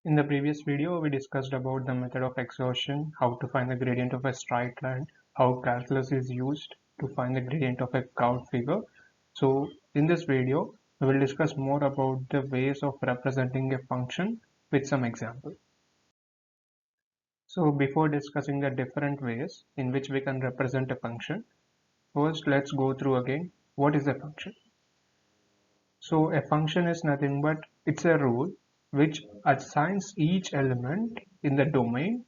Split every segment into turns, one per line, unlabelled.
In the previous video, we discussed about the method of exhaustion, how to find the gradient of a straight line, how calculus is used to find the gradient of a curved figure. So in this video, we will discuss more about the ways of representing a function with some example. So before discussing the different ways in which we can represent a function, first let's go through again what is a function. So a function is nothing but it's a rule which assigns each element in the domain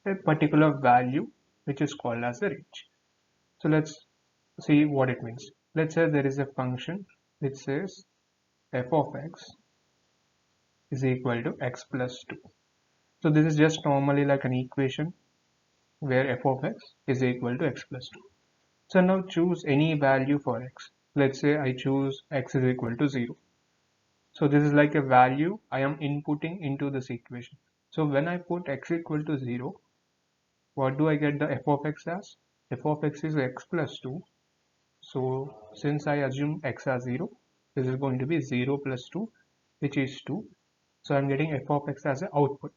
a particular value which is called as a range. So let's see what it means. Let's say there is a function which says f of x is equal to x plus 2. So this is just normally like an equation where f of x is equal to x plus 2. So now choose any value for x. Let's say I choose x is equal to 0. So this is like a value I am inputting into this equation. So when I put x equal to 0, what do I get the f of x as? F of x is x plus 2. So since I assume x as 0, this is going to be 0 plus 2, which is 2. So I'm getting f of x as an output.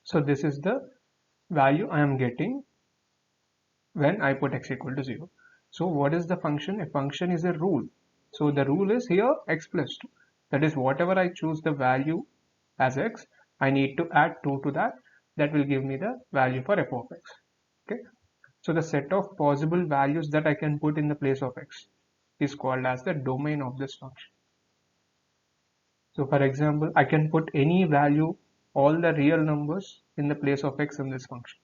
So this is the value I am getting when I put x equal to 0. So what is the function? A function is a rule. So the rule is here x plus 2. That is, whatever I choose the value as x, I need to add 2 to that. That will give me the value for f of x. Okay. So the set of possible values that I can put in the place of x is called as the domain of this function. So for example, I can put any value, all the real numbers in the place of x in this function.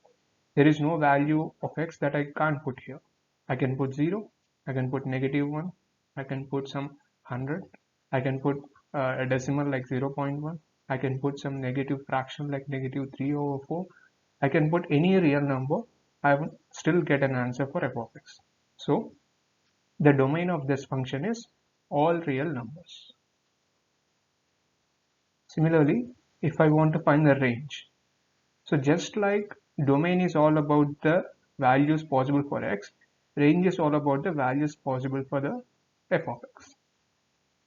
There is no value of x that I can't put here. I can put 0, I can put -1, I can put some 100, I can put a decimal like 0.1, I can put some negative fraction like -3/4. I can put any real number, I will still get an answer for f of x. So the domain of this function is all real numbers. Similarly, if I want to find the range, so just like domain is all about the values possible for x, range is all about the values possible for the f of x.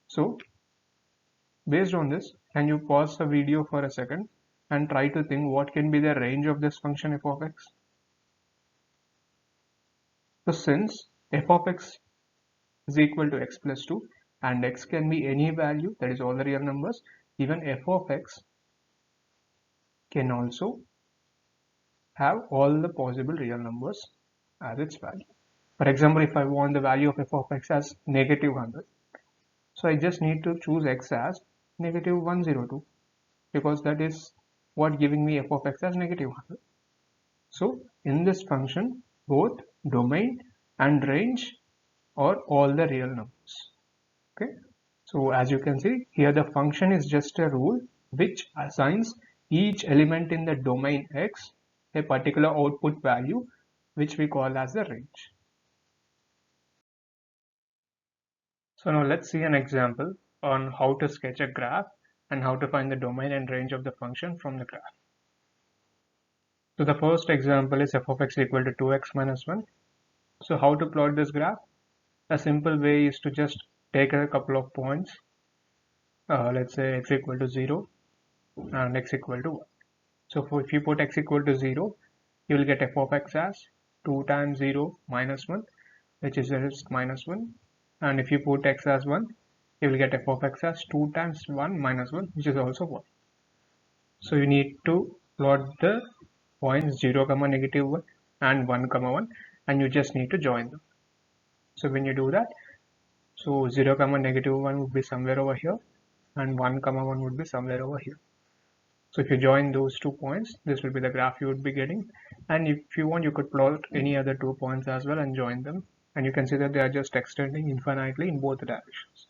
So based on this, can you pause the video for a second and try to think what can be the range of this function f of x? So since f of x is equal to x plus 2 and x can be any value, that is all the real numbers, even f of x can also have all the possible real numbers as its value. For example, if I want the value of f of x as -100, so I just need to choose x as -102 because that is what giving me f of x as -100. So in this function, both domain and range are all the real numbers. Okay. So as you can see here, the function is just a rule which assigns each element in the domain x a particular output value which we call as the range. So now let's see an example on how to sketch a graph and how to find the domain and range of the function from the graph. So the first example is f of x equal to 2x minus 1. So how to plot this graph? A simple way is to just take a couple of points. Let's say x equal to 0 and x equal to 1. So if you put x equal to 0, you will get f of x as 2 times 0 minus 1, which is just minus 1. And if you put x as 1, you will get f of x as 2 times 1 minus 1, which is also 1. So you need to plot the points 0, -1 and 1, 1, and you just need to join them. So when you do that, so 0, -1 would be somewhere over here and 1, 1 would be somewhere over here. So if you join those 2 points, this will be the graph you would be getting. And if you want, you could plot any other 2 points as well and join them. And you can see that they are just extending infinitely in both directions.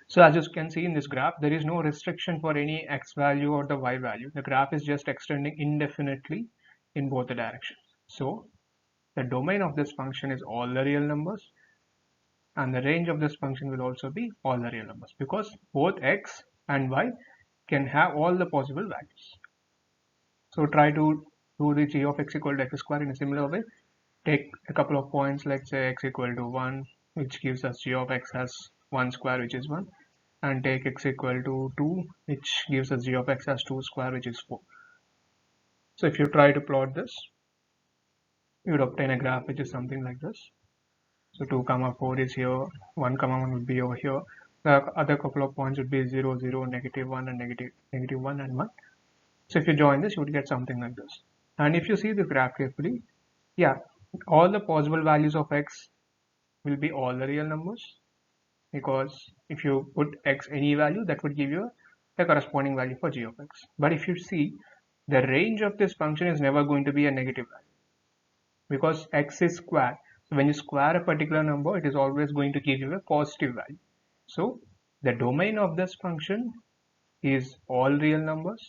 So as you can see in this graph, there is no restriction for any x value or the y value. The graph is just extending indefinitely in both the directions. So the domain of this function is all the real numbers, and the range of this function will also be all the real numbers because both x and y can have all the possible values. So try to do the g of x equal to x square in a similar way. Take a couple of points, let's say x equal to 1, which gives us g of x as 1 square, which is 1, and take x equal to 2, which gives us g of x as 2 square, which is 4. So if you try to plot this, you would obtain a graph which is something like this. So 2 comma 4 is here, 1 comma 1 would be over here. The other couple of points would be 0 0 negative 1 and negative 1 and 1. So if you join this, you would get something like this. And if you see the graph carefully, yeah, all the possible values of x will be all the real numbers, because if you put x any value, that would give you the corresponding value for g of x. But if you see, the range of this function is never going to be a negative value, because x is square. So when you square a particular number, it is always going to give you a positive value. So the domain of this function is all real numbers,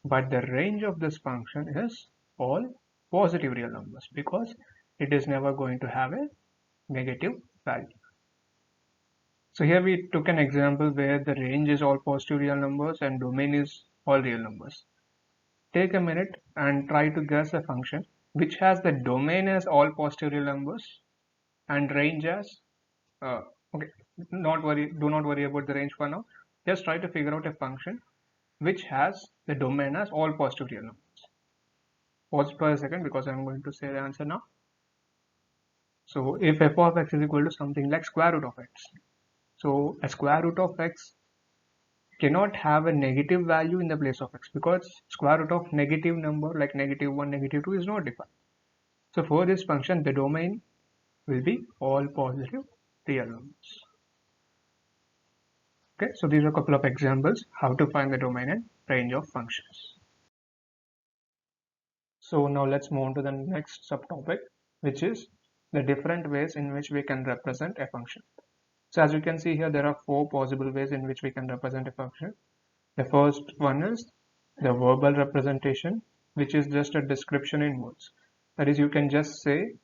but the range of this function is all positive real numbers, because it is never going to have a negative value. So here we took an example where the range is all positive real numbers and domain is all real numbers. Take a minute and try to guess a function which has the domain as all positive real numbers and range as okay, do not worry about the range for now. Just try to figure out a function which has the domain as all positive real numbers. Pause for a second, because I'm going to say the answer now. So if f of x is equal to something like square root of x, so a square root of x cannot have a negative value in the place of x, because square root of negative number like negative 1, negative 2 is not defined. So for this function, the domain will be all positive real numbers. Okay, so these are a couple of examples how to find the domain and range of functions. So now let's move on to the next subtopic, which is the different ways in which we can represent a function. So as you can see here, there are 4 possible ways in which we can represent a function. The first one is the verbal representation, which is just a description in words. That is, you can just say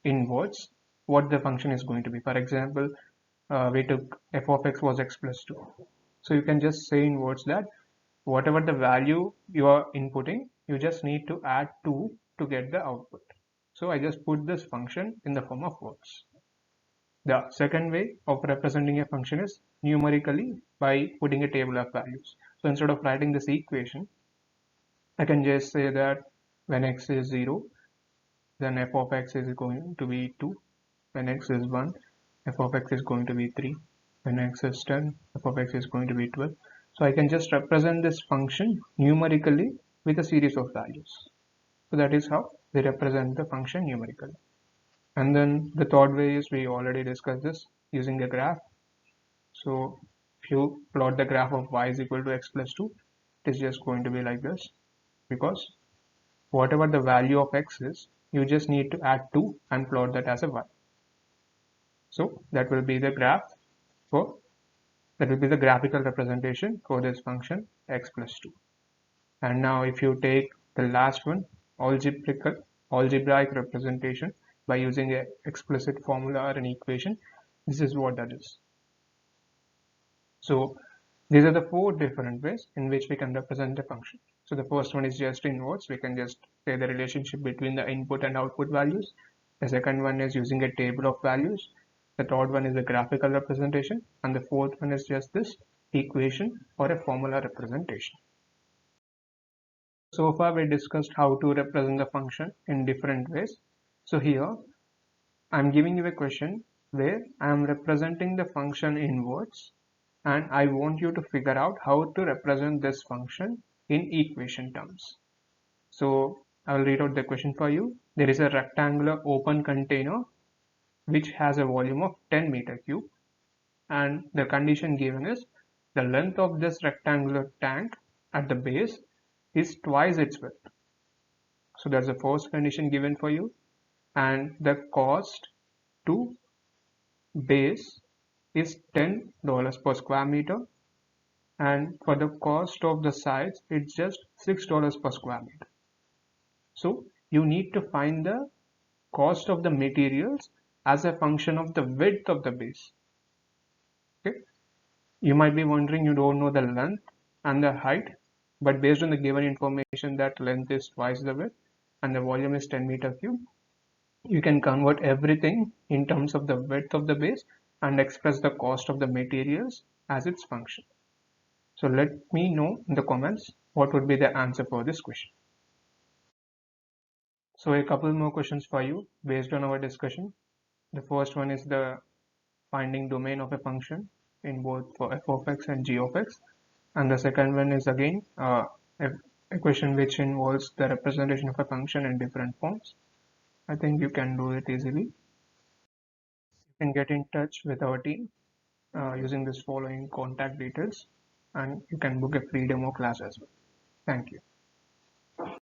in words what the function is going to be. For example, we took f of x was x plus 2. So you can just say in words that whatever the value you are inputting, you just need to add 2 to get the output. So I just put this function in the form of words. The second way of representing a function is numerically, by putting a table of values. So instead of writing this equation, I can just say that when x is 0, then f of x is going to be 2. When x is 1, f of x is going to be 3. When x is 10, f of x is going to be 12. So I can just represent this function numerically with a series of values. So that is how we represent the function numerically. And then the third way is, we already discussed this, using a graph. So if you plot the graph of y is equal to x plus 2, it is just going to be like this, because whatever the value of x is, you just need to add 2 and plot that as a y. So that will be the graphical representation for this function x plus 2. And now if you take the last one, algebraic representation, by using an explicit formula or an equation, this is what that is. So these are the 4 different ways in which we can represent a function. So the first one is just in words. We can just say the relationship between the input and output values. The second one is using a table of values. The third one is a graphical representation, and the fourth one is just this equation or a formula representation. So far we discussed how to represent the function in different ways. So here I am giving you a question where I am representing the function in words, and I want you to figure out how to represent this function in equation terms. So I will read out the question for you. There is a rectangular open container which has a volume of 10 meter cube, and the condition given is the length of this rectangular tank at the base is twice its width. So that's the first condition given for you, and the cost to base is $10 per square meter, and for the cost of the sides it's just $6 per square meter. So you need to find the cost of the materials as a function of the width of the base. Okay, you might be wondering, you don't know the length and the height, but based on the given information that length is twice the width and the volume is 10 meter cube, you can convert everything in terms of the width of the base and express the cost of the materials as its function. So let me know in the comments what would be the answer for this question. So a couple more questions for you based on our discussion. The first one is the finding domain of a function in both for f of x and g of x. And the second one is again a question which involves the representation of a function in different forms. I think you can do it easily. You can get in touch with our team using this following contact details, and you can book a free demo class as well. Thank you.